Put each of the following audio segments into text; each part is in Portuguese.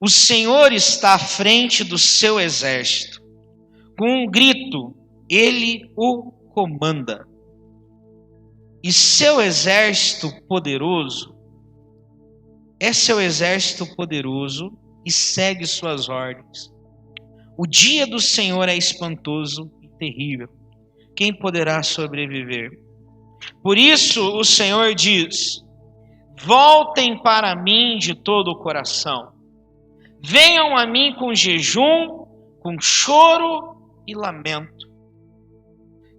O Senhor está à frente do seu exército. Com um grito, ele o comanda. E seu exército poderoso é seu exército poderoso e segue suas ordens. O dia do Senhor é espantoso e terrível. Quem poderá sobreviver? Por isso o Senhor diz: voltem para mim de todo o coração. Venham a mim com jejum, com choro e lamento.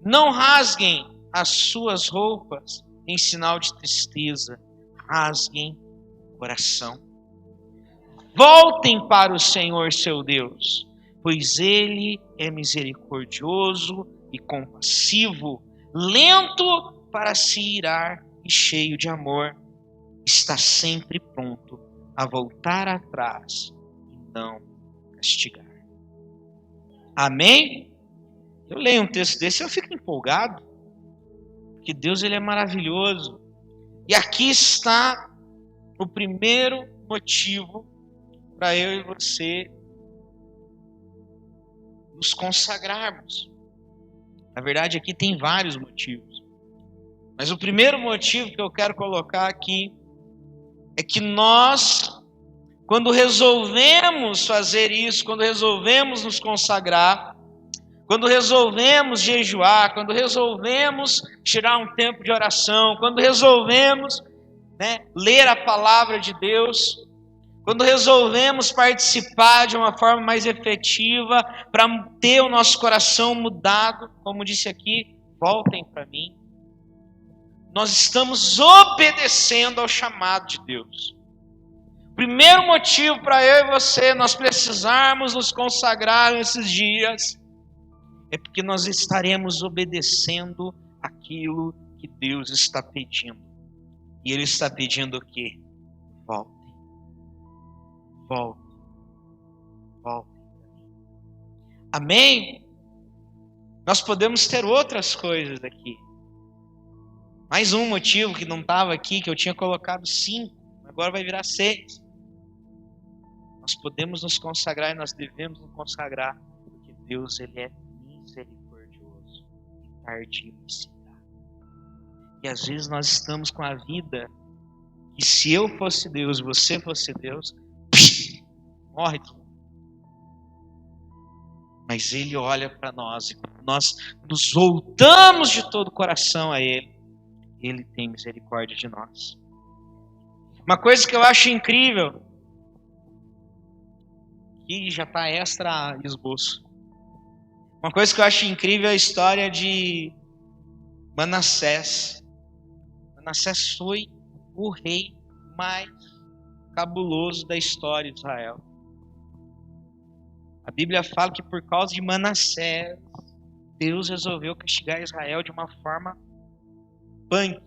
Não rasguem as suas roupas em sinal de tristeza. Rasguem o coração. Voltem para o Senhor seu Deus, pois Ele é misericordioso e compassivo, lento para se irar e cheio de amor. Está sempre pronto a voltar atrás e não castigar. Amém? Eu leio um texto desse e eu fico empolgado, porque Deus ele é maravilhoso. E aqui está o primeiro motivo para eu e você nos consagrarmos. Na verdade, aqui tem vários motivos. Mas o primeiro motivo que eu quero colocar aqui é que nós, quando resolvemos fazer isso, quando resolvemos nos consagrar, quando resolvemos jejuar, quando resolvemos tirar um tempo de oração, quando resolvemos ler a palavra de Deus, quando resolvemos participar de uma forma mais efetiva para ter o nosso coração mudado, como disse aqui, voltem para mim. Nós estamos obedecendo ao chamado de Deus. Primeiro motivo para eu e você, nós precisarmos nos consagrar nesses dias, é porque nós estaremos obedecendo aquilo que Deus está pedindo. E Ele está pedindo o quê? Voltem. Voltem. Voltem. Amém? Nós podemos ter outras coisas aqui. Mais um motivo que não estava aqui, que eu tinha colocado 5, agora vai virar 6. Nós podemos nos consagrar e nós devemos nos consagrar, porque Deus ele é misericordioso e tardio em se dar. E às vezes nós estamos com a vida que se eu fosse Deus e você fosse Deus, morre tudo. Mas Ele olha para nós e quando nós nos voltamos de todo o coração a Ele, Ele tem misericórdia de nós. Uma coisa que eu acho incrível, que já está extra esboço. Uma coisa que eu acho incrível é a história de Manassés. Manassés foi o rei mais cabuloso da história de Israel. A Bíblia fala que por causa de Manassés, Deus resolveu castigar Israel de uma forma punk.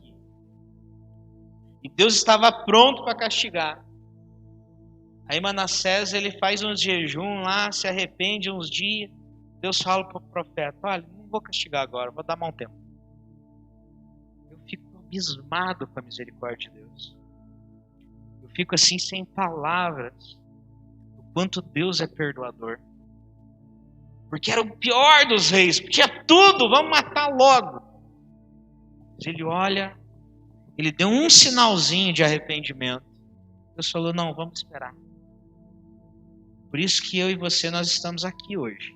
E Deus estava pronto para castigar. Aí Manassés ele faz uns jejum lá, se arrepende uns dias. Deus fala para o profeta: olha, não vou castigar agora, vou dar mais um tempo. Eu fico abismado com a misericórdia de Deus. Eu fico assim sem palavras. O quanto Deus é perdoador. Porque era o pior dos reis, tinha tudo, vamos matar logo. Mas ele olha, ele deu um sinalzinho de arrependimento. Deus falou: não, vamos esperar. Por isso que eu e você, nós estamos aqui hoje.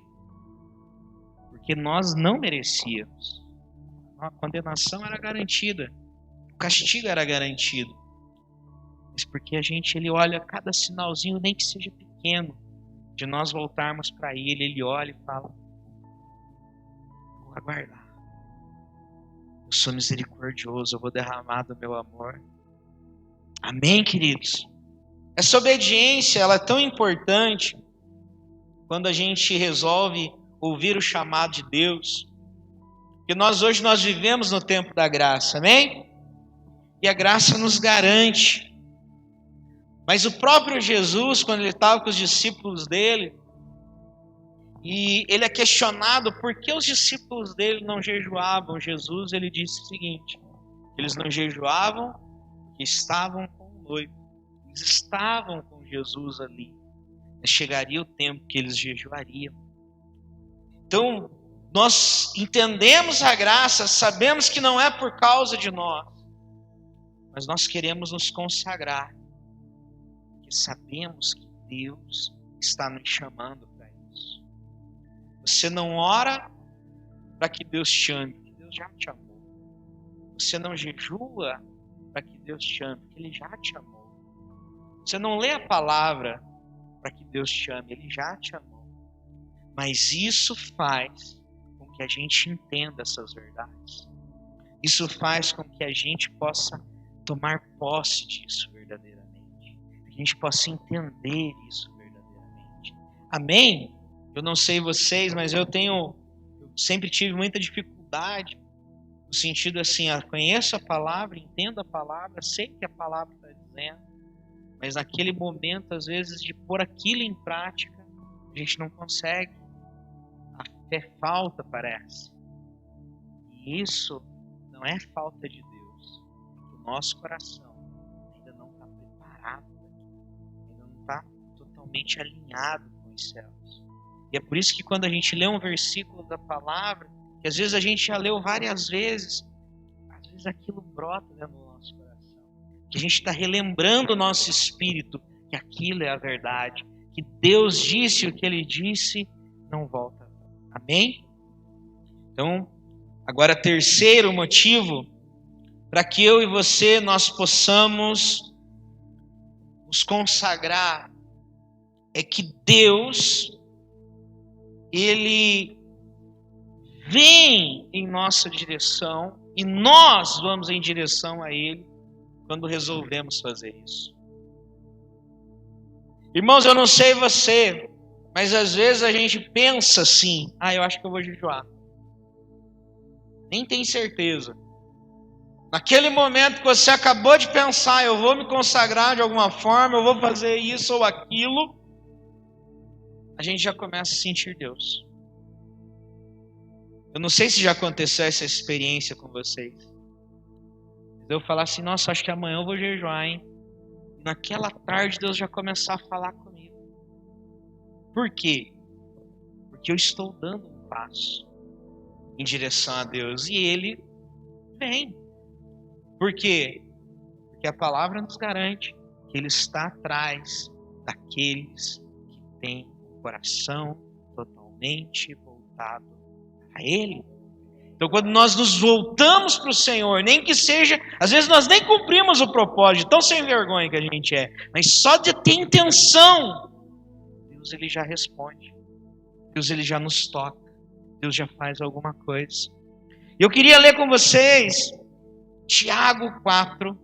Porque nós não merecíamos. A condenação era garantida. O castigo era garantido. Mas porque ele olha cada sinalzinho, nem que seja pequeno, de nós voltarmos para Ele, Ele olha e fala: vou aguardar. Eu sou misericordioso, eu vou derramar do meu amor. Amém, queridos? Essa obediência, ela é tão importante quando a gente resolve ouvir o chamado de Deus. Porque hoje nós vivemos no tempo da graça, amém? E a graça nos garante. Mas o próprio Jesus, quando ele estava com os discípulos dele, e ele é questionado por que os discípulos dele não jejuavam, Jesus ele disse o seguinte: eles não jejuavam porque estavam com o noivo. Eles estavam com Jesus ali. mas chegaria o tempo que eles jejuariam. Então, nós entendemos a graça, sabemos que não é por causa de nós, mas nós queremos nos consagrar, porque sabemos que Deus está nos chamando para isso. Você não ora para que Deus te chame, porque Deus já te amou. Você não jejua para que Deus te chame, porque Ele já te amou. Você não lê a palavra para que Deus te chame, Ele já te amou. Mas isso faz com que a gente entenda essas verdades. Isso faz com que a gente possa tomar posse disso verdadeiramente. Que a gente possa entender isso verdadeiramente. Amém? Eu não sei vocês, mas eu sempre tive muita dificuldade no sentido assim, conheço a palavra, entendo a palavra, sei o que a palavra está dizendo, mas naquele momento, às vezes, de pôr aquilo em prática, a gente não consegue. A fé falta, parece. E isso não é falta de Deus. O nosso coração ainda não está preparado, ainda não está totalmente alinhado com os céus. E é por isso que quando a gente lê um versículo da palavra, que às vezes a gente já leu várias vezes, às vezes aquilo brota dentro do nosso coração. Que a gente está relembrando o nosso espírito que aquilo é a verdade. Que Deus disse o que Ele disse, não volta. Amém? Então, agora terceiro motivo para que eu e você nós possamos nos consagrar é que Deus, Ele vem em nossa direção e nós vamos em direção a Ele quando resolvemos fazer isso. Irmãos, eu não sei você, mas às vezes a gente pensa assim, eu acho que eu vou jejuar. Nem tem certeza. Naquele momento que você acabou de pensar, eu vou me consagrar de alguma forma, eu vou fazer isso ou aquilo, a gente já começa a sentir Deus. Eu não sei se já aconteceu essa experiência com vocês. Eu falar assim, nossa, acho que amanhã eu vou jejuar, hein? Naquela tarde Deus já começar a falar comigo. Por quê? Porque eu estou dando um passo em direção a Deus e Ele vem. Por quê? Porque a palavra nos garante que Ele está atrás daqueles que têm o coração totalmente voltado a Ele. Então quando nós nos voltamos para o Senhor, nem que seja, às vezes nós nem cumprimos o propósito, tão sem vergonha que a gente é, mas só de ter intenção, Deus Ele já responde, Deus Ele já nos toca, Deus já faz alguma coisa. Eu queria ler com vocês Tiago 4,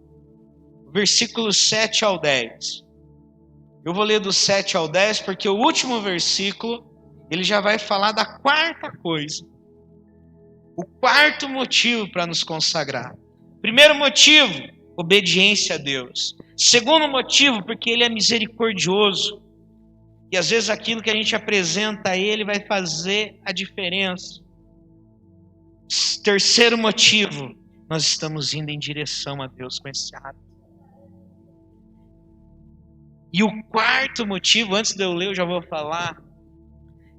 versículos 7 ao 10. Eu vou ler do 7 ao 10 porque o último versículo, ele já vai falar da quarta coisa. O quarto motivo para nos consagrar. Primeiro motivo, obediência a Deus. Segundo motivo, porque Ele é misericordioso. E às vezes aquilo que a gente apresenta a Ele vai fazer a diferença. Terceiro motivo, nós estamos indo em direção a Deus com esse ato. E o quarto motivo, antes de eu ler, eu já vou falar,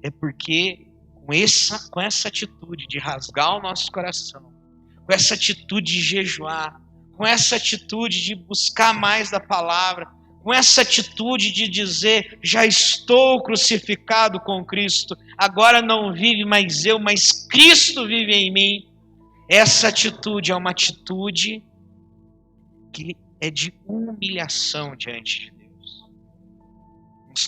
é porque com essa atitude de rasgar o nosso coração, com essa atitude de jejuar, com essa atitude de buscar mais da palavra, com essa atitude de dizer, já estou crucificado com Cristo, agora não vive mais eu, mas Cristo vive em mim. Essa atitude é uma atitude que é de humilhação diante de Deus.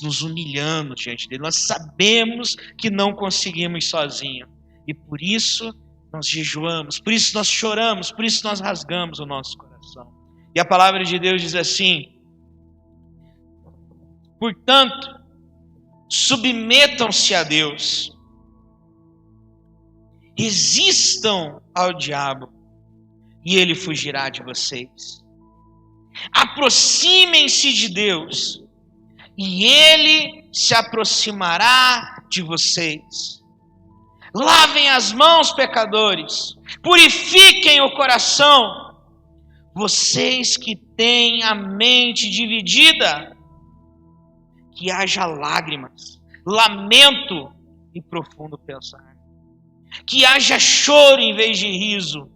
Nos humilhando diante dele. Nós sabemos que não conseguimos sozinhos. E por isso nós jejuamos, por isso nós choramos, por isso nós rasgamos o nosso coração. E a palavra de Deus diz assim: portanto, submetam-se a Deus, resistam ao diabo, e ele fugirá de vocês. Aproximem-se de Deus, e Ele se aproximará de vocês. Lavem as mãos, pecadores. Purifiquem o coração. Vocês que têm a mente dividida. que haja lágrimas, lamento e profundo pesar. Que haja choro em vez de riso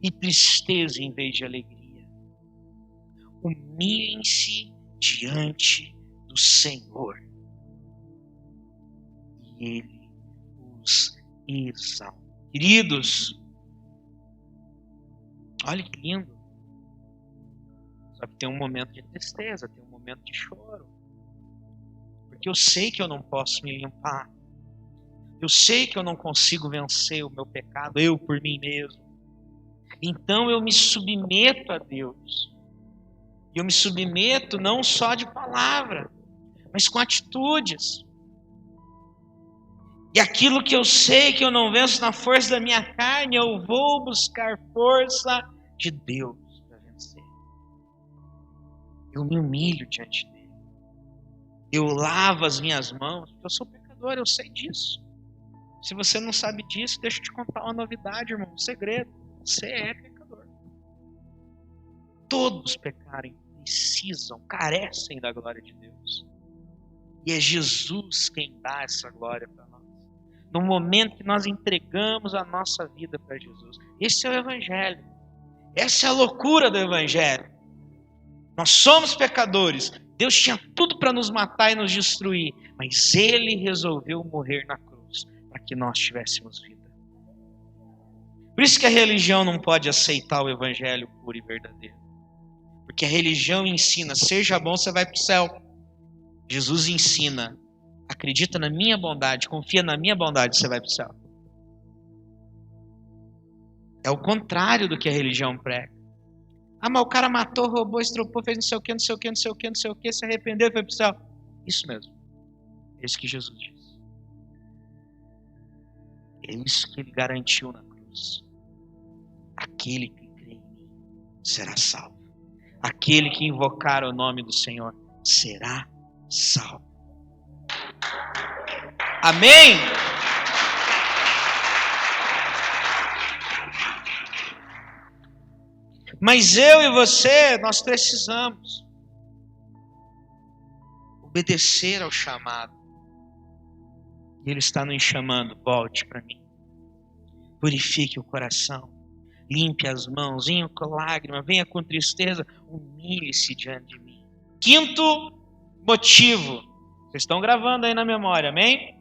e tristeza em vez de alegria. Humilhem-se diante do Senhor e Ele os exalta. Queridos, olha que lindo. Só que tem um momento de tristeza, tem um momento de choro. Porque eu sei que eu não posso me limpar. Eu sei que eu não consigo vencer o meu pecado, eu por mim mesmo. Então eu me submeto a Deus. E eu me submeto não só de palavra, mas com atitudes. E aquilo que eu sei que eu não venço na força da minha carne, eu vou buscar força de Deus para vencer. Eu me humilho diante dele. Eu lavo as minhas mãos, porque eu sou pecador, eu sei disso. Se você não sabe disso, deixa eu te contar uma novidade, irmão, um segredo. Você é pecador. Todos pecarem, precisam, carecem da glória de Deus. E é Jesus quem dá essa glória para nós. No momento que nós entregamos a nossa vida para Jesus. Esse é o Evangelho. Essa é a loucura do Evangelho. Nós somos pecadores. Deus tinha tudo para nos matar e nos destruir. Mas Ele resolveu morrer na cruz para que nós tivéssemos vida. Por isso que a religião não pode aceitar o Evangelho puro e verdadeiro. Porque a religião ensina, seja bom, você vai para o céu. Jesus ensina, acredita na minha bondade, confia na minha bondade, você vai para o céu. É o contrário do que a religião prega. Ah, mas o cara matou, roubou, estropou, fez não sei o que, não sei o que, não sei o que, não sei o que, se arrependeu e foi para o céu. Isso mesmo. É isso que Jesus diz. É isso que Ele garantiu na cruz. Aquele que crê em mim será salvo. Aquele que invocar o nome do Senhor será salvo. Amém? Mas eu e você, nós precisamos obedecer ao chamado. Ele está nos chamando, volte para mim. Purifique o coração, limpe as mãos, venha com lágrima, venha com tristeza, humilhe-se diante de mim. Quinto motivo. Vocês estão gravando aí na memória, amém?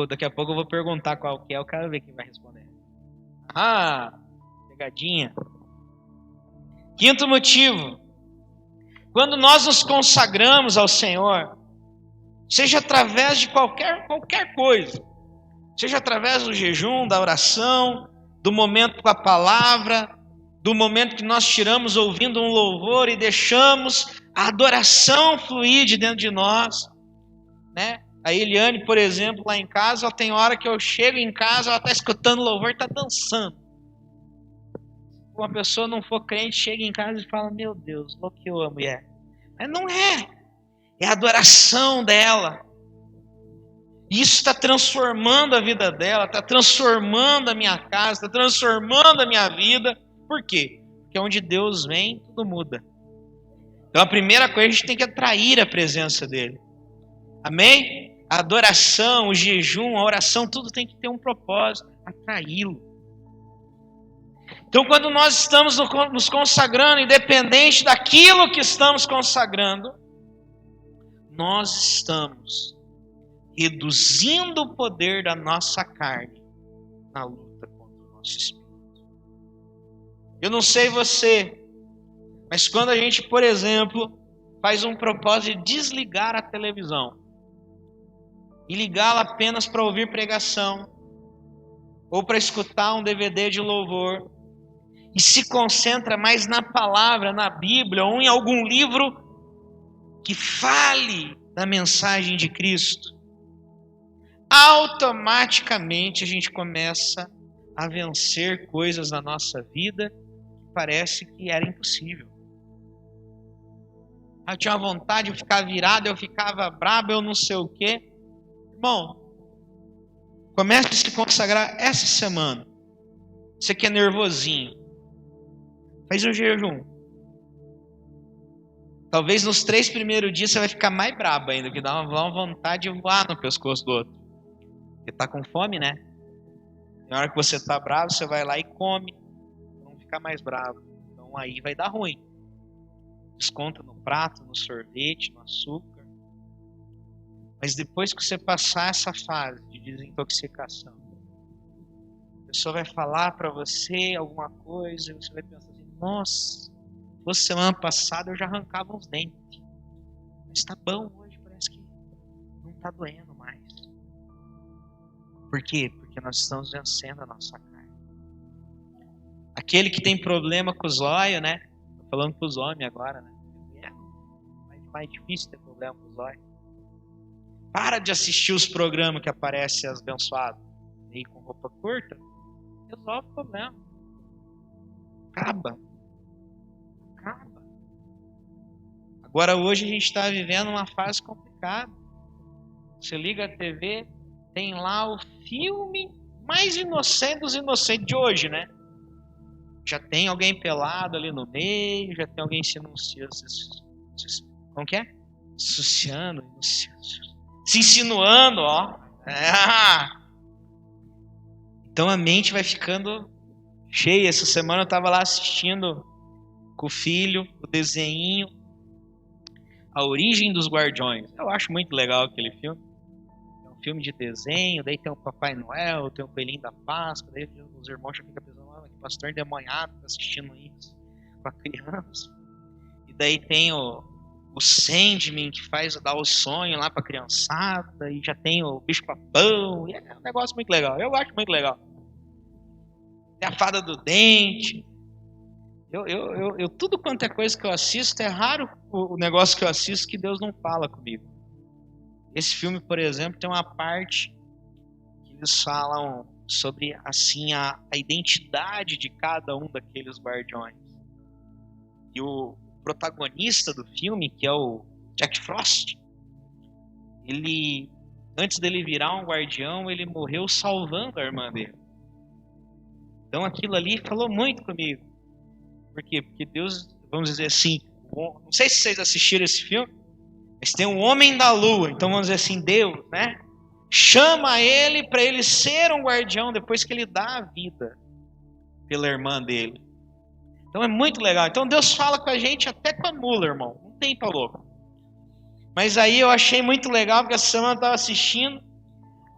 Daqui a pouco eu vou perguntar qual que é, eu quero ver quem vai responder. Pegadinha. Quinto motivo. Quando nós nos consagramos ao Senhor, seja através de qualquer coisa, seja através do jejum, da oração, do momento com a palavra, do momento que nós tiramos ouvindo um louvor e deixamos a adoração fluir de dentro de nós, né? A Eliane, por exemplo, lá em casa, ela tem hora que eu chego em casa, ela está escutando louvor e está dançando. Se uma pessoa não for crente, chega em casa e fala, meu Deus, bloqueou a mulher. Mas não é. É a adoração dela. Isso está transformando a vida dela, está transformando a minha casa, está transformando a minha vida. Por quê? Porque onde Deus vem, tudo muda. Então a primeira coisa, a gente tem que atrair a presença dele. Amém? A adoração, o jejum, a oração, tudo tem que ter um propósito, atraí-lo. Então quando nós estamos nos consagrando, independente daquilo que estamos consagrando, nós estamos reduzindo o poder da nossa carne na luta contra o nosso espírito. Eu não sei você, mas quando a gente, por exemplo, faz um propósito de desligar a televisão e ligá-la apenas para ouvir pregação ou para escutar um DVD de louvor e se concentra mais na palavra, na Bíblia ou em algum livro que fale da mensagem de Cristo, automaticamente a gente começa a vencer coisas na nossa vida que parece que era impossível. Eu tinha vontade de ficar virado, eu ficava brabo, eu não sei o quê. Irmão, comece a se consagrar essa semana. Você que é nervosinho, faz um jejum. Talvez nos 3 primeiros dias você vai ficar mais brabo ainda, que dá uma vontade de voar no pescoço do outro. Porque tá com fome, né? Na hora que você tá bravo, você vai lá e come, pra não ficar mais bravo. Então aí vai dar ruim. Desconta no prato, no sorvete, no açúcar. Mas depois que você passar essa fase de desintoxicação, a pessoa vai falar pra você alguma coisa e você vai pensar assim, nossa, fosse semana passada eu já arrancava uns dentes. Mas tá bom, hoje parece que não tá doendo mais. Por quê? Porque nós estamos vencendo a nossa carne. Aquele que tem problema com os olhos, né? Tô falando com os homens agora, né? É mais difícil ter problema com os olhos. Para de assistir os programas que aparecem as abençoadas. E com roupa curta, resolve o problema. Acaba. Agora hoje a gente está vivendo uma fase complicada. Você liga a TV, tem lá o filme mais inocente dos inocentes de hoje, né? Já tem alguém pelado ali no meio, já tem alguém se como que é? Se insinuando, ó. Então a mente vai ficando cheia. Essa semana eu estava lá assistindo com o filho, o desenho, A Origem dos Guardiões. Eu acho muito legal aquele filme. É um filme de desenho, daí tem o Papai Noel, tem o Coelhinho da Páscoa, daí os irmãos já ficam pensando, que pastor endemoniado tá assistindo isso com a criança. E daí tem o Sandman que dá o sonho lá pra criançada, e já tem o Bicho-Papão, e é um negócio muito legal. Eu acho muito legal. Tem a Fada do Dente. Eu tudo quanto é coisa que eu assisto, é raro o negócio que eu assisto que Deus não fala comigo. Esse filme, por exemplo, tem uma parte que eles falam sobre assim a identidade de cada um daqueles guardiões. E o protagonista do filme, que é o Jack Frost, ele, antes dele virar um guardião, ele morreu salvando a irmã dele. Então aquilo ali falou muito comigo. Por quê? Porque Deus, vamos dizer assim, não sei se vocês assistiram esse filme, mas tem um homem da lua, então vamos dizer assim, Deus, né? Chama ele para ele ser um guardião depois que ele dá a vida pela irmã dele. Então é muito legal. Então Deus fala com a gente até com a mula, irmão. Não tem pra louco. Mas aí eu achei muito legal, porque essa semana eu estava assistindo.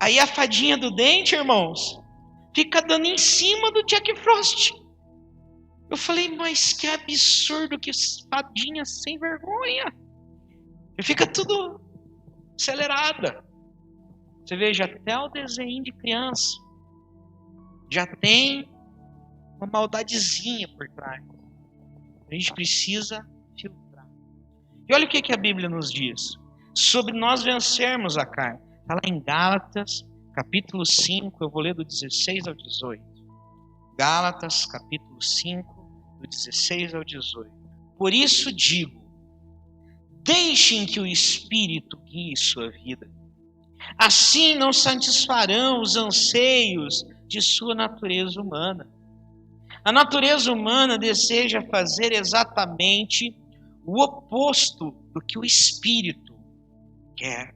Aí a fadinha do dente, irmãos, fica dando em cima do Jack Frost. Eu falei, mas que absurdo, que fadinha sem vergonha. E fica tudo acelerada. Você veja, até o desenho de criança já tem uma maldadezinha por trás. A gente precisa filtrar. E olha o que a Bíblia nos diz. Sobre nós vencermos a carne. Está lá em Gálatas, capítulo 5, eu vou ler do 16 ao 18. Gálatas, capítulo 5, do 16 ao 18. Por isso digo, deixem que o Espírito guie sua vida. Assim não satisfarão os anseios de sua natureza humana. A natureza humana deseja fazer exatamente o oposto do que o Espírito quer.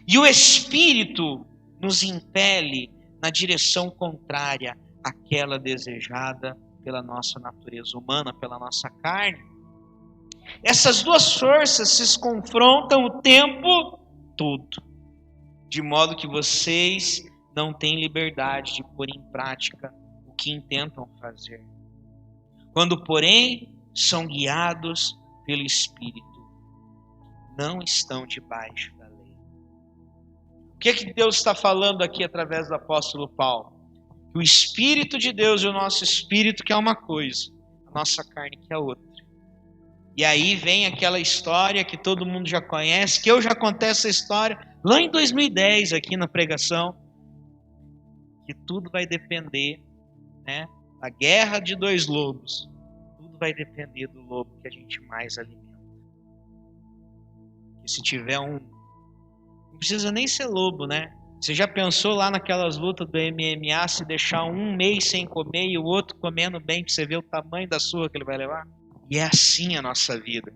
E o Espírito nos impele na direção contrária àquela desejada pela nossa natureza humana, pela nossa carne. Essas duas forças se confrontam o tempo todo, de modo que vocês não têm liberdade de pôr em prática o que intentam fazer. Quando, porém, são guiados pelo Espírito, não estão debaixo da lei. O que Deus está falando aqui através do apóstolo Paulo? Que o Espírito de Deus e o nosso Espírito quer uma coisa, a nossa carne quer outra. E aí vem aquela história que todo mundo já conhece, que eu já contei essa história lá em 2010 aqui na pregação, que tudo vai depender, né, da guerra de dois lobos. Tudo vai depender do lobo que a gente mais alimenta. E se tiver não precisa nem ser lobo, né? Você já pensou lá naquelas lutas do MMA, se deixar um mês sem comer e o outro comendo bem, pra você ver o tamanho da surra que ele vai levar? E é assim a nossa vida.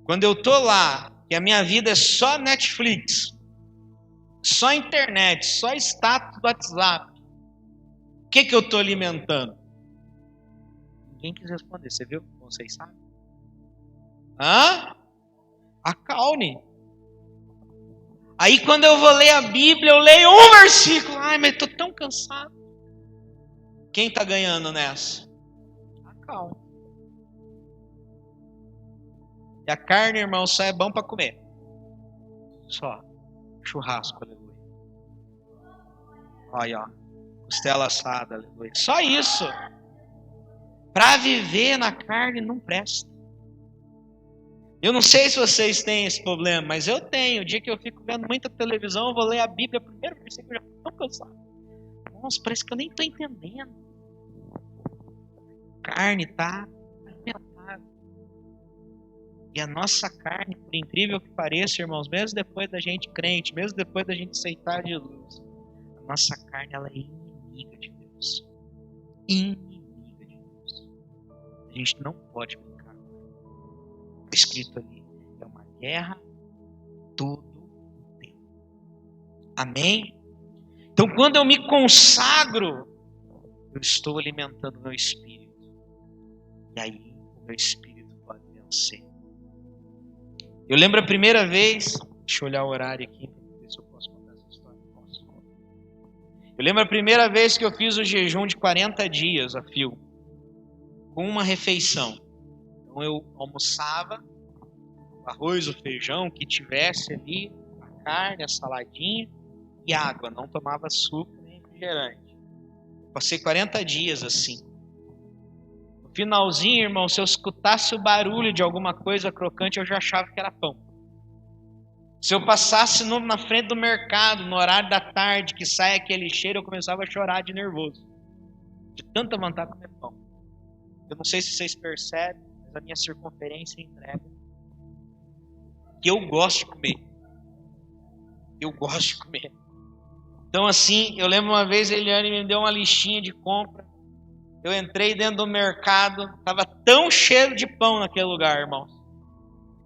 Quando eu tô lá, que a minha vida é só Netflix, só internet, só status do WhatsApp, o que eu tô alimentando? Ninguém quis responder, você viu? Vocês sabem? Hã? A carne. Aí quando eu vou ler a Bíblia, eu leio um versículo. Ai, mas estou tão cansado. Quem está ganhando nessa? A carne. E a carne, irmão, só é bom para comer. Só. Churrasco, aleluia. Olha, ó. Costela assada, aleluia. Só isso. Para viver na carne não presta. Eu não sei se vocês têm esse problema, mas eu tenho. O dia que eu fico vendo muita televisão, eu vou ler a Bíblia primeiro, porque eu já estou tão cansado. Nossa, parece que eu nem estou entendendo. A carne está alimentada. E a nossa carne, por incrível que pareça, irmãos, mesmo depois da gente crente, mesmo depois da gente aceitar Jesus, a nossa carne ela é inimiga de Deus. Inimiga de Deus. A gente não pode brincar. Está escrito ali, é uma guerra todo o tempo. Amém? Então quando eu me consagro, eu estou alimentando o meu espírito. E aí o meu espírito pode vencer. Eu lembro a primeira vez, deixa eu olhar o horário aqui, para ver se eu posso contar essa história. Posso. Eu lembro a primeira vez que eu fiz o jejum de 40 dias a fio, com uma refeição. Então eu almoçava, o arroz, o feijão, o que tivesse ali, a carne, a saladinha e água. Não tomava açúcar nem refrigerante. Passei 40 dias assim. No finalzinho, irmão, se eu escutasse o barulho de alguma coisa crocante, eu já achava que era pão. Se eu passasse na frente do mercado, no horário da tarde, que sai aquele cheiro, eu começava a chorar de nervoso. De tanta vontade de comer pão. Eu não sei se vocês percebem, mas a minha circunferência entrega que eu gosto de comer. Eu gosto de comer. Então assim, eu lembro uma vez a Eliane me deu uma listinha de compra. Eu entrei dentro do mercado, estava tão cheio de pão naquele lugar, irmãos,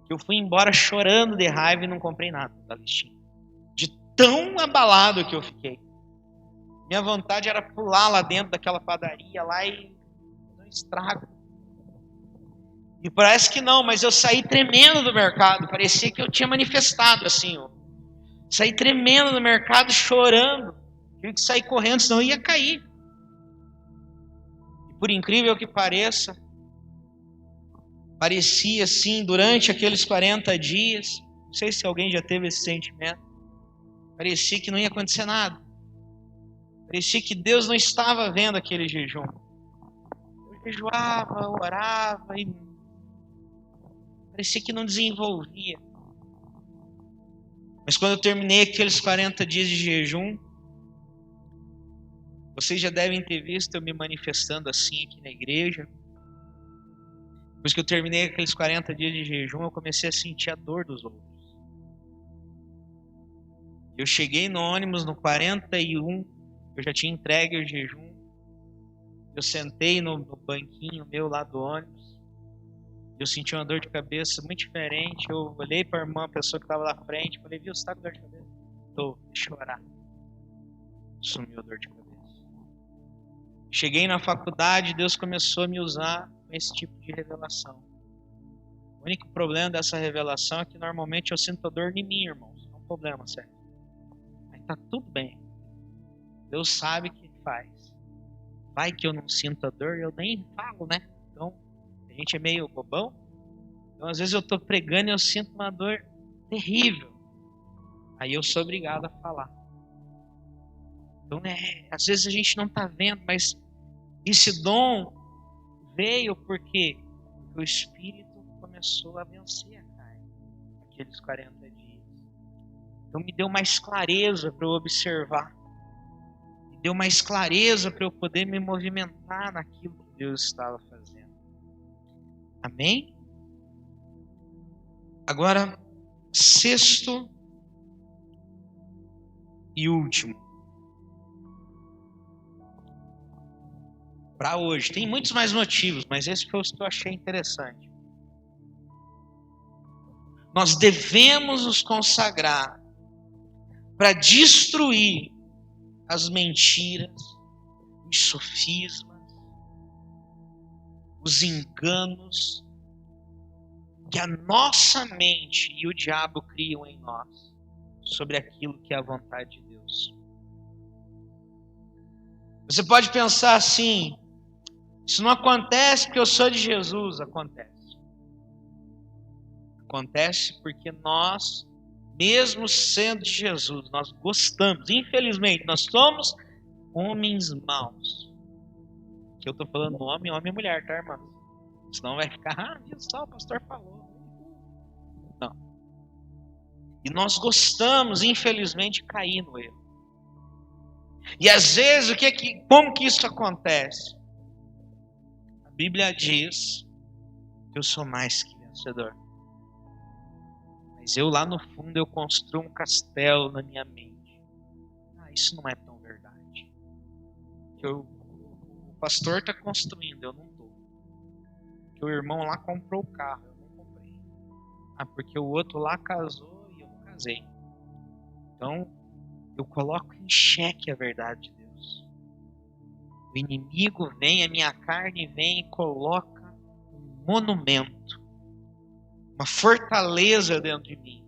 que eu fui embora chorando de raiva e não comprei nada da listinha. De tão abalado que eu fiquei. Minha vontade era pular lá dentro daquela padaria lá e não estrago. E parece que não, mas eu saí tremendo do mercado. Parecia que eu tinha manifestado assim, ó. Saí tremendo do mercado, chorando. Tive que sair correndo, senão eu ia cair. E por incrível que pareça, parecia assim, durante aqueles 40 dias, não sei se alguém já teve esse sentimento, parecia que não ia acontecer nada. Parecia que Deus não estava vendo aquele jejum. Eu jejuava, orava e parecia que não desenvolvia. Mas quando eu terminei aqueles 40 dias de jejum, vocês já devem ter visto eu me manifestando assim aqui na igreja. Depois que eu terminei aqueles 40 dias de jejum, eu comecei a sentir a dor dos outros. Eu cheguei no ônibus no 41, eu já tinha entregue o jejum. Eu sentei no banquinho meu lá do ônibus. Eu senti uma dor de cabeça muito diferente. Eu olhei para a irmã, a pessoa que estava lá na frente, falei, viu, você está com dor de cabeça? Tô, deixa eu orar. Sumiu a dor de cabeça. Cheguei na faculdade, Deus começou a me usar com esse tipo de revelação. O único problema dessa revelação é que normalmente eu sinto a dor em mim, irmãos. Não é um problema, certo? Mas tá tudo bem. Deus sabe o que faz. Vai que eu não sinto a dor, eu nem falo, né? Então, a gente é meio bobão. Então, às vezes eu tô pregando e eu sinto uma dor terrível. Aí eu sou obrigado a falar. Então, às vezes a gente não tá vendo, mas esse dom veio porque o Espírito começou a vencer a carne aqueles 40 dias. Então me deu mais clareza para eu observar. Me deu mais clareza para eu poder me movimentar naquilo que Deus estava fazendo. Amém? Agora, sexto e último. Para hoje. Tem muitos mais motivos, mas esse foi o que eu achei interessante. Nós devemos nos consagrar para destruir as mentiras, os sofismas, os enganos que a nossa mente e o diabo criam em nós sobre aquilo que é a vontade de Deus. Você pode pensar assim: isso não acontece porque eu sou de Jesus. Acontece. Acontece porque nós, mesmo sendo de Jesus, nós gostamos. Infelizmente, nós somos homens maus. Que eu estou falando homem e mulher, tá, irmão? Senão vai ficar, viu só, o pastor falou. Não. E nós gostamos, infelizmente, de cair no erro. E às vezes, como que isso acontece? A Bíblia diz que eu sou mais que vencedor. Mas eu lá no fundo, eu construo um castelo na minha mente. Isso não é tão verdade. O pastor está construindo, eu não estou. Porque o irmão lá comprou o carro, eu não comprei. Porque o outro lá casou e eu não casei. Então, eu coloco em xeque a verdade de Deus. O inimigo vem, a minha carne vem e coloca um monumento, uma fortaleza dentro de mim,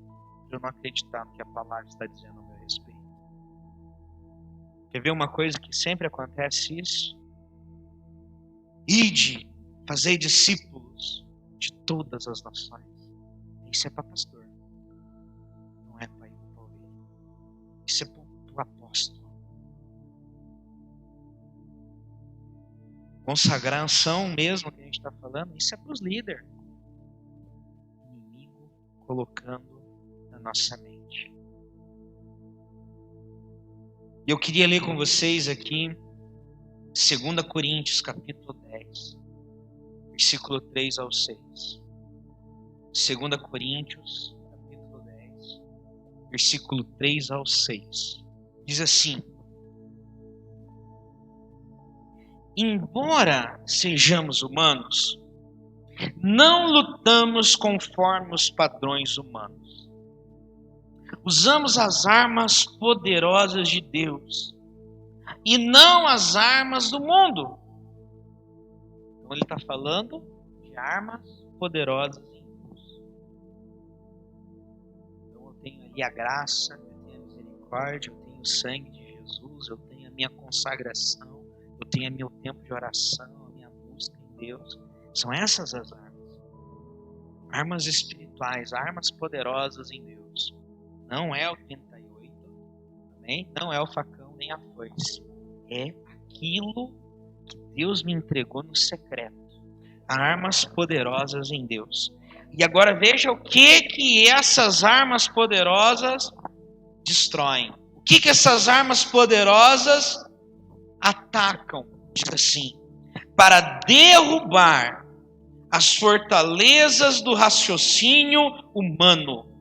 para eu não acreditar no que a palavra está dizendo a meu respeito. Quer ver uma coisa que sempre acontece isso? Ide, fazei discípulos de todas as nações. Isso é para pastor. Não é para ovelha. Isso é para o apóstolo. Consagração mesmo que a gente está falando, isso é para os líderes. O inimigo colocando na nossa mente. Eu queria ler com vocês aqui 2 Coríntios capítulo 10, versículo 3 ao 6. 2 Coríntios capítulo 10, versículo 3 ao 6. Diz assim: embora sejamos humanos, não lutamos conforme os padrões humanos. Usamos as armas poderosas de Deus e não as armas do mundo. Então ele está falando de armas poderosas em Deus. Então eu tenho ali a graça, eu tenho a misericórdia, eu tenho o sangue de Jesus, eu tenho a minha consagração, eu tenho meu tempo de oração, a minha busca em Deus. São essas as armas. Armas espirituais, armas poderosas em Deus. Não é o 38, amém? Não é o facão nem a foice. É aquilo que Deus me entregou no secreto. Armas poderosas em Deus. E agora veja o que essas armas poderosas destroem. O que essas armas poderosas atacam? Diz assim: para derrubar as fortalezas do raciocínio humano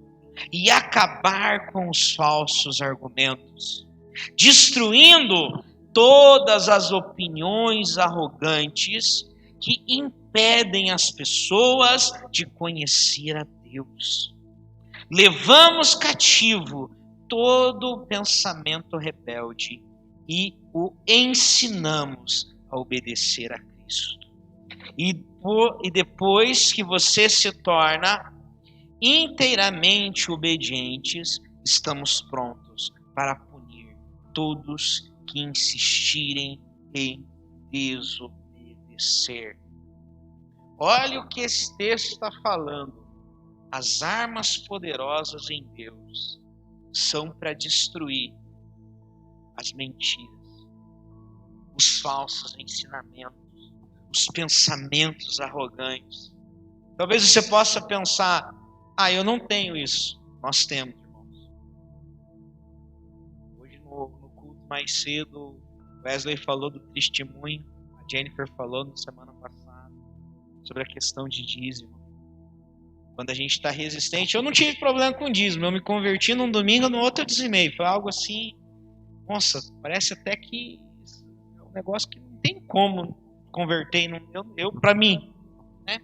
e acabar com os falsos argumentos, destruindo todas as opiniões arrogantes que impedem as pessoas de conhecer a Deus. Levamos cativo todo o pensamento rebelde e o ensinamos a obedecer a Cristo. E depois que você se torna inteiramente obedientes, estamos prontos para punir todos que insistirem em desobedecer. Olha o que esse texto está falando. As armas poderosas em Deus são para destruir as mentiras, os falsos ensinamentos, os pensamentos arrogantes. Talvez você possa pensar: eu não tenho isso. Nós temos, irmãos. Hoje no culto mais cedo, Wesley falou do testemunho, a Jennifer falou na semana passada, sobre a questão de dízimo. Quando a gente está resistente, eu não tive problema com dízimo, eu me converti num domingo, no outro eu dizimei. Foi algo assim, nossa, parece até que é um negócio que não tem como converter, para mim, né?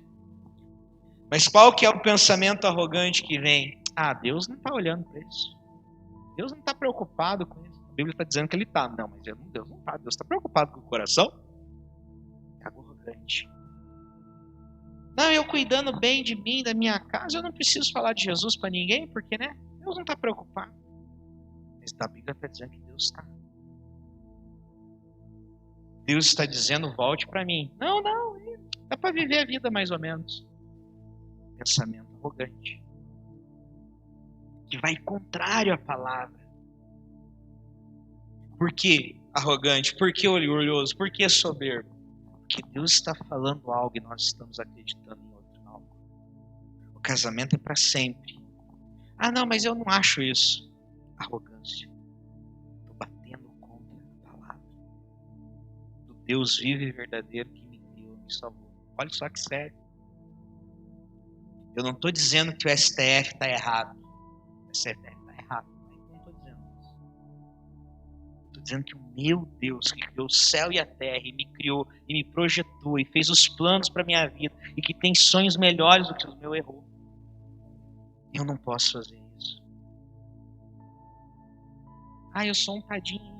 Mas qual que é o pensamento arrogante que vem? Ah, Deus não está olhando para isso. Deus não está preocupado com isso. A Bíblia está dizendo que Ele está. Não, mas Deus não está. Deus está preocupado com o coração. É arrogante. Não, eu cuidando bem de mim, da minha casa, eu não preciso falar de Jesus para ninguém, porque, né? Deus não está preocupado. Mas a Bíblia está dizendo que Deus está. Deus está dizendo, volte para mim. Não, dá para viver a vida mais ou menos. Pensamento arrogante. Que vai contrário à palavra. Por que arrogante? Por que orgulhoso? Por que soberbo? Porque Deus está falando algo e nós estamos acreditando em outro algo. O casamento é para sempre. Ah, não, mas eu não acho isso. Arrogância. Estou batendo contra a palavra do Deus vivo e verdadeiro que me deu, me salvou. Olha só que sério. Eu não estou dizendo que o STF está errado. O STF está errado. Não estou dizendo isso. Estou dizendo que o meu Deus, que criou o céu e a terra, e me criou, e me projetou, e fez os planos para a minha vida, e que tem sonhos melhores do que os meus, errou. Eu não posso fazer isso. Ah, eu sou um tadinho.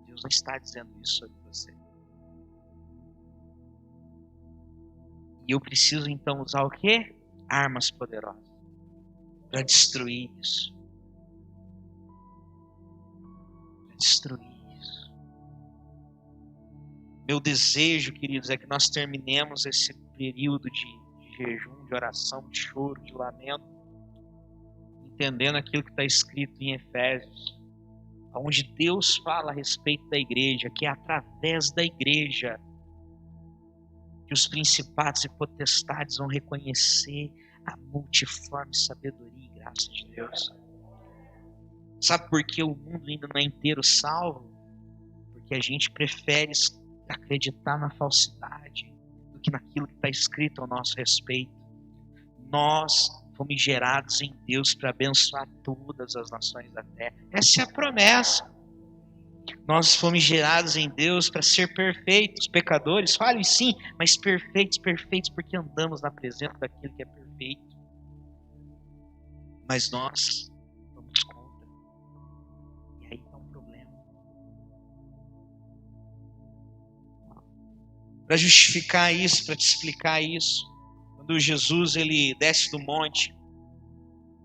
Deus não está dizendo isso sobre você. E eu preciso então usar o quê? Armas poderosas. Para destruir isso. Para destruir isso. Meu desejo, queridos, é que nós terminemos esse período de jejum, de oração, de choro, de lamento, entendendo aquilo que está escrito em Efésios, onde Deus fala a respeito da igreja, que é através da igreja que os principados e potestades vão reconhecer a multiforme sabedoria e graça de Deus. Sabe por que o mundo ainda não é inteiro salvo? Porque a gente prefere acreditar na falsidade do que naquilo que está escrito ao nosso respeito. Nós fomos gerados em Deus para abençoar todas as nações da terra. Essa é a promessa. Nós fomos gerados em Deus para ser perfeitos, pecadores, falem sim, mas perfeitos porque andamos na presença daquele que é perfeito. Mas nós vamos contra. E aí está um problema. Para justificar isso, para te explicar isso, quando Jesus ele desce do monte,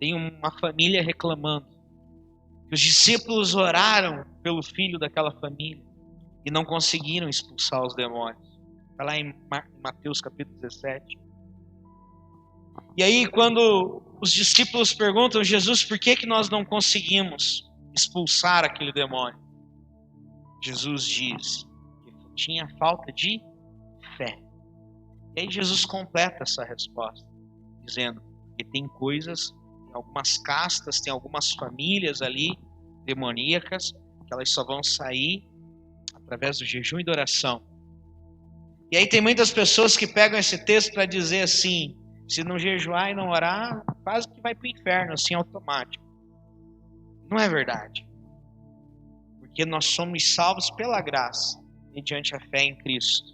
tem uma família reclamando. Os discípulos oraram pelo filho daquela família e não conseguiram expulsar os demônios. Está lá em Mateus capítulo 17. E aí quando os discípulos perguntam, Jesus, por que nós não conseguimos expulsar aquele demônio? Jesus diz que tinha falta de fé. E aí Jesus completa essa resposta, dizendo que tem coisas, tem algumas castas, tem algumas famílias ali demoníacas, que elas só vão sair através do jejum e da oração. E aí tem muitas pessoas que pegam esse texto para dizer assim, se não jejuar e não orar, quase que vai para o inferno, assim, automático. Não é verdade. Porque nós somos salvos pela graça, mediante a fé em Cristo.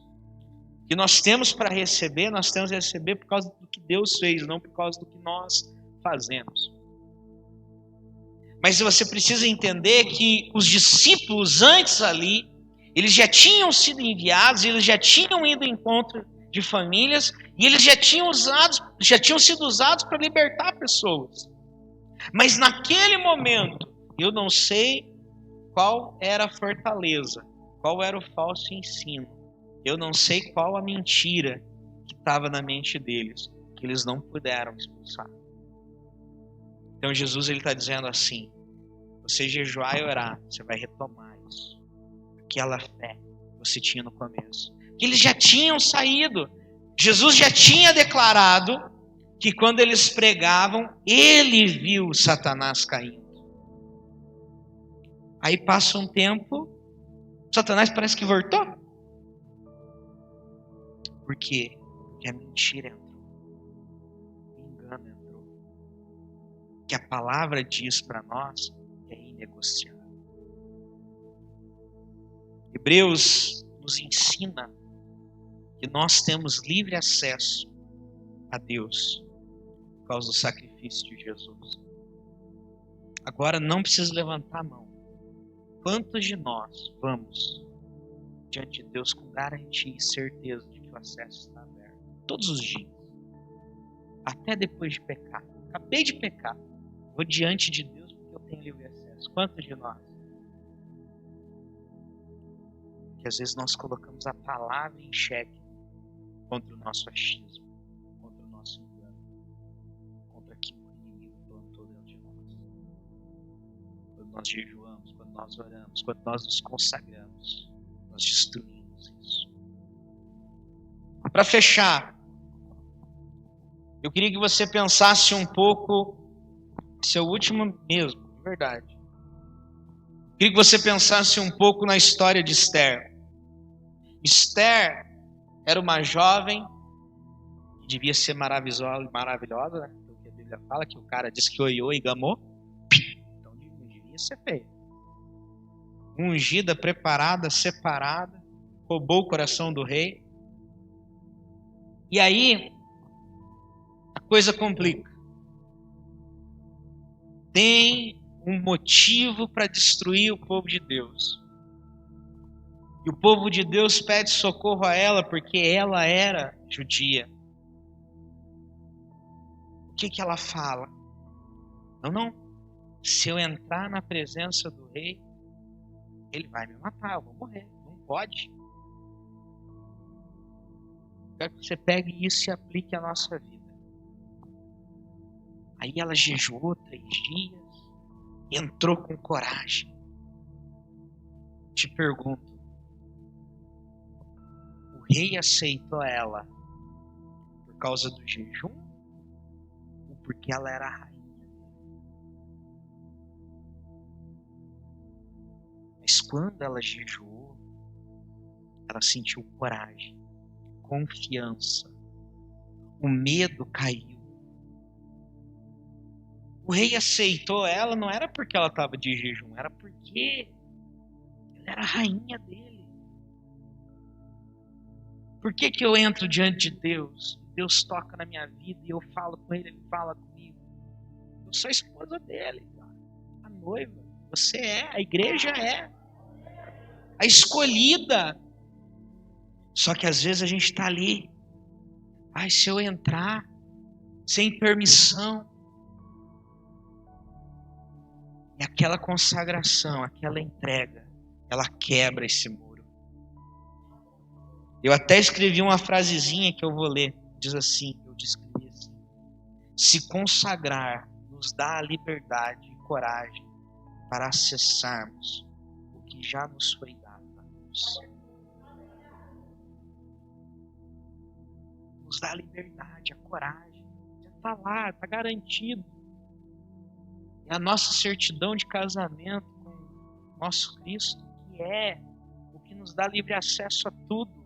O que nós temos para receber, nós temos que receber por causa do que Deus fez, não por causa do que nós fazemos. Mas você precisa entender que os discípulos antes ali, eles já tinham sido enviados, eles já tinham ido ao encontro de famílias, e eles já tinham sido usados para libertar pessoas. Mas naquele momento, eu não sei qual era a fortaleza, qual era o falso ensino, eu não sei qual a mentira que estava na mente deles, que eles não puderam expulsar. Então Jesus está dizendo assim, você jejuar e orar, você vai retomar isso. Aquela fé que você tinha no começo. Que eles já tinham saído. Jesus já tinha declarado que quando eles pregavam, ele viu Satanás caindo. Aí passa um tempo, Satanás parece que voltou. Por quê? Porque a mentira entrou. O engano entrou. Que a palavra diz para nós que é inegociável. Hebreus nos ensina que nós temos livre acesso a Deus por causa do sacrifício de Jesus. Agora não precisa levantar a mão. Quantos de nós vamos diante de Deus com garantia e certeza de que o acesso está aberto? Todos os dias. Até depois de pecar. Acabei de pecar. Vou diante de Deus porque eu tenho livre acesso. Quantos de nós? Que às vezes nós colocamos a palavra em xeque contra o nosso achismo, contra o nosso engano, contra aquilo que o inimigo plantou dentro de nós. Quando nós jejuamos, quando nós oramos, quando nós nos consagramos, nós destruímos isso. Para fechar, eu queria que você pensasse um pouco, seu último mesmo, de verdade. Eu queria que você pensasse um pouco na história de Esther. Esther era uma jovem que devia ser maravilhosa, né? Porque a Bíblia fala que o cara disse que oiou e gamou. Então devia ser feia. Ungida, preparada, separada, roubou o coração do rei. E aí, a coisa complica. Tem um motivo para destruir o povo de Deus. E o povo de Deus pede socorro a ela porque ela era judia. O que ela fala? Não. Se eu entrar na presença do rei, ele vai me matar, eu vou morrer. Não pode. Quero que você pegue isso e aplique à nossa vida. Aí ela jejuou 3 dias e entrou com coragem. Te pergunto, o rei aceitou ela por causa do jejum ou porque ela era a rainha? Mas quando ela jejuou, ela sentiu coragem, confiança, o medo caiu. O rei aceitou ela não era porque ela estava de jejum, era porque ela era a rainha dele. Por que eu entro diante de Deus? Deus toca na minha vida e eu falo com Ele, Ele fala comigo. Eu sou a esposa dele, cara. A noiva. Você é, a igreja é. A escolhida. Só que às vezes a gente está ali. Ai, se eu entrar sem permissão. E aquela consagração, aquela entrega, ela quebra esse muro. Eu até escrevi uma frasezinha que eu vou ler. Diz assim, eu descrevi assim. Se consagrar nos dá a liberdade e coragem para acessarmos o que já nos foi dado a nós. Nos dá a liberdade, a coragem. Já está lá, está garantido. É a nossa certidão de casamento com o nosso Cristo, que é o que nos dá livre acesso a tudo.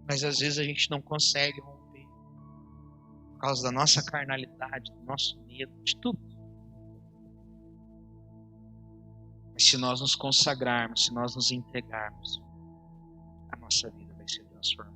Mas às vezes a gente não consegue romper. Por causa da nossa carnalidade, do nosso medo, de tudo. Mas se nós nos consagrarmos, se nós nos entregarmos, a nossa vida vai ser transformada.